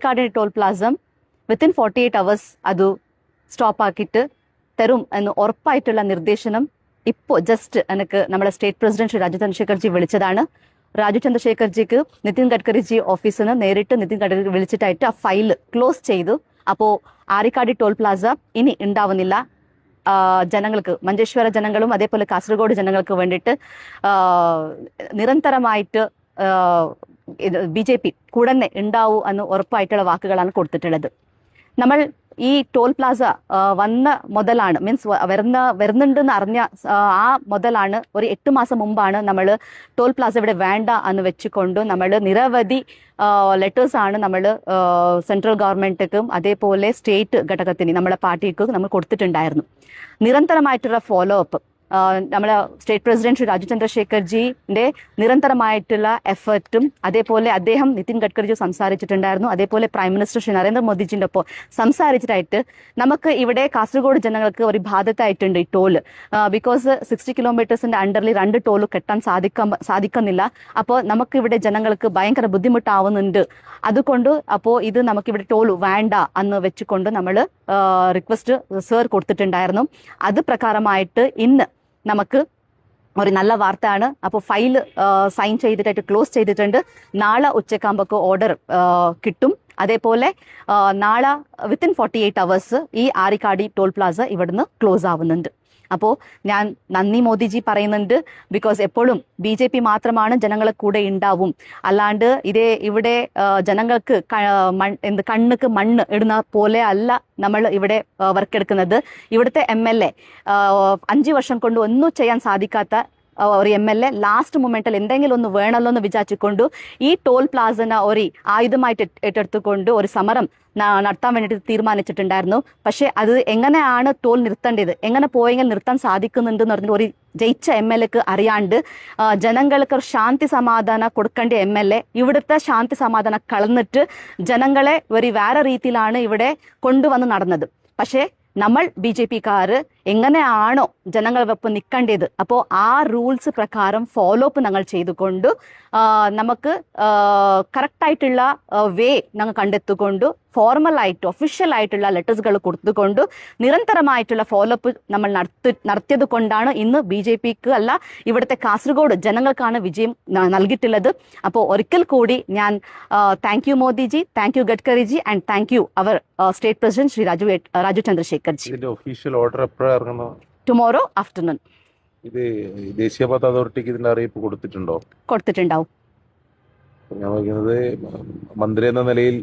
ആരിക്കാട് toll Plaza within 48 hours അത് stop ആക്കിയിട്ട് തരും എന്ന് ഉറപ്പായിട്ടുള്ള നിർദ്ദേശനം ഇപ്പോൾ ജസ്റ്റ് എനിക്ക് നമ്മുടെ സ്റ്റേറ്റ് പ്രസിഡന്റ് ശ്രീ രാജു ചന്ദ്രശേഖർജി വിളിച്ചതാണ്. രാജു ചന്ദ്രശേഖർജിക്ക് നിതിൻ ഗഡ്കരിജി ഓഫീസിൽ നിന്ന് നേരിട്ട് നിതിൻ ഗഡ്കരി വിളിച്ചിട്ടായിട്ട് ആ ഫയൽ ക്ലോസ് ചെയ്തു. അപ്പോൾ ആരിക്കാട് ടോൾ പ്ലാസ ഇനി ഉണ്ടാവുന്നില്ല. ജനങ്ങൾക്ക്, മഞ്ചേശ്വര ജനങ്ങളും അതേപോലെ കാസർഗോഡ് ജനങ്ങൾക്ക് വേണ്ടിയിട്ട് നിരന്തരമായിട്ട് BJP കൂടെ ഉണ്ടാവൂ എന്ന് ഉറപ്പായിട്ടുള്ള വാക്കുകളാണ് കൊടുത്തിട്ടുള്ളത്. നമ്മൾ ഈ ടോൾ പ്ലാസ വന്ന മുതലാണ്, മീൻസ് വരുന്നുണ്ടെന്ന് അറിഞ്ഞ ആ മുതലാണ്, ഒരു 8 മാസം മുമ്പാണ് നമ്മൾ ടോൾ പ്ലാസ ഇവിടെ വേണ്ട എന്ന് വെച്ചുകൊണ്ട് നമ്മൾ നിരവധി ലെറ്റേഴ്സാണ് നമ്മൾ സെൻട്രൽ ഗവൺമെന്റിനും അതേപോലെ സ്റ്റേറ്റ് ഘടകത്തിന് നമ്മളെ പാർട്ടിക്കും നമ്മൾ കൊടുത്തിട്ടുണ്ടായിരുന്നു. നിരന്തരമായിട്ടുള്ള ഫോളോ അപ്പ് നമ്മളെ സ്റ്റേറ്റ് പ്രസിഡന്റ് ശ്രീ രാജു ചന്ദ്രശേഖർജിന്റെ നിരന്തരമായിട്ടുള്ള എഫേർട്ടും അതേപോലെ അദ്ദേഹം നിതിൻ ഗഡ്കരിജി സംസാരിച്ചിട്ടുണ്ടായിരുന്നു. അതേപോലെ പ്രൈം മിനിസ്റ്റർ ശ്രീ നരേന്ദ്രമോദിജിന്റെ ഒപ്പം സംസാരിച്ചിട്ടായിട്ട് നമുക്ക് ഇവിടെ കാസർഗോഡ് ജനങ്ങൾക്ക് ഒരു ബാധ്യതയായിട്ടുണ്ട് ഈ ടോള്. ബിക്കോസ് 60 കിലോമീറ്റേഴ്സിന്റെ അണ്ടറിൽ 2 ടോള് കെട്ടാൻ സാധിക്കുന്നില്ല. അപ്പോൾ നമുക്കിവിടെ ജനങ്ങൾക്ക് ഭയങ്കര ബുദ്ധിമുട്ടാവുന്നുണ്ട്. അതുകൊണ്ട് അപ്പോൾ ഇത് നമുക്കിവിടെ ടോൾ വേണ്ട എന്ന് വെച്ചുകൊണ്ട് നമ്മൾ റിക്വസ്റ്റ് സർ കൊടുത്തിട്ടുണ്ടായിരുന്നു. അത് പ്രകാരമായിട്ട് ഇന്ന് നമുക്ക് ഒരു നല്ല വാർത്തയാണ്. അപ്പോൾ ഫയൽ സൈൻ ചെയ്തിട്ടായിട്ട് ക്ലോസ് ചെയ്തിട്ടുണ്ട്. നാളെ ഉച്ചക്കാകുമ്പോൾ ഓർഡർ കിട്ടും. അതേപോലെ നാളെ വിത്തിൻ 48 hours ഈ ആരിക്കാട് ടോൾ പ്ലാസ ഇവിടുന്ന് ക്ലോസ് ആവുന്നുണ്ട്. അപ്പോൾ ഞാൻ നന്ദി മോദിജി പറയുന്നുണ്ട്. ബിക്കോസ് എപ്പോഴും BJP മാത്രമാണ് ജനങ്ങളെ കൂടെ ഉണ്ടാവും. അല്ലാണ്ട് ഇവിടെ ജനങ്ങൾക്ക് കണ്ണുക്ക് മണ്ണ് ഇടുന്ന പോലെ അല്ല നമ്മൾ ഇവിടെ വർക്ക് എടുക്കുന്നത്. ഇവിടുത്തെ MLA 5 വർഷം കൊണ്ട് ഒന്നും ചെയ്യാൻ സാധിക്കാത്ത ഒരു MLA ലാസ്റ്റ് മൊമെന്റിൽ എന്തെങ്കിലും ഒന്ന് വേണമല്ലോ എന്ന് വിചാരിച്ചുകൊണ്ട് ഈ ടോൾ പ്ലാസന ഒരു ആയുധമായിട്ട് ഏറ്റെടുത്തുകൊണ്ട് ഒരു സമരം നടത്താൻ വേണ്ടിയിട്ട് തീരുമാനിച്ചിട്ടുണ്ടായിരുന്നു. പക്ഷെ അത് എങ്ങനെയാണ് ടോൾ നിർത്തേണ്ടത്, എങ്ങനെ പോയെങ്കിൽ നിർത്താൻ സാധിക്കുന്നുണ്ട് എന്ന് പറഞ്ഞിട്ട് ഒരു ജയിച്ച MLAക്ക് അറിയാണ്ട് ജനങ്ങൾക്ക് ശാന്തി സമാധാനം കൊടുക്കേണ്ട MLA ഇവിടുത്തെ ശാന്തി സമാധാനം കളന്നിട്ട് ജനങ്ങളെ ഒരു വേറെ രീതിയിലാണ് ഇവിടെ കൊണ്ടുവന്ന് നടന്നത്. പക്ഷേ നമ്മൾ BJPക്കാർ എങ്ങനെയാണോ ജനങ്ങളൊപ്പം നിൽക്കേണ്ടത്, അപ്പോൾ ആ റൂൾസ് പ്രകാരം ഫോളോ അപ്പ് ഞങ്ങൾ ചെയ്തുകൊണ്ട് നമുക്ക് കറക്റ്റായിട്ടുള്ള വേ ഞങ്ങൾ കണ്ടെത്തിക്കൊണ്ട് ഫോർമലായിട്ട് ഒഫീഷ്യലായിട്ടുള്ള ലെറ്റേഴ്സുകൾ കൊടുത്തുകൊണ്ട് നിരന്തരമായിട്ടുള്ള ഫോളോ അപ്പ് നമ്മൾ നടത്തിയത് കൊണ്ടാണ് ഇന്ന് BJPക്ക് അല്ല ഇവിടുത്തെ കാസർഗോഡ് ജനങ്ങൾക്കാണ് വിജയം നൽകിയിട്ടുള്ളത്. അപ്പോൾ ഒരിക്കൽ കൂടി ഞാൻ thank you Modiji, thank you Gadkariji and thank you our state president Shri Raju Chandrasekharji. Official order tomorrow afternoon. ഇത് ദേശീയപാത അതോറിറ്റിക്ക് ഇതിന്റെ അറിയിപ്പ് കൊടുത്തിട്ടുണ്ടാവും. കൊടുത്തിട്ടുണ്ടാവും. ഞാൻ വയ്ക്കുന്നത് മന്ത്രി എന്ന നിലയിൽ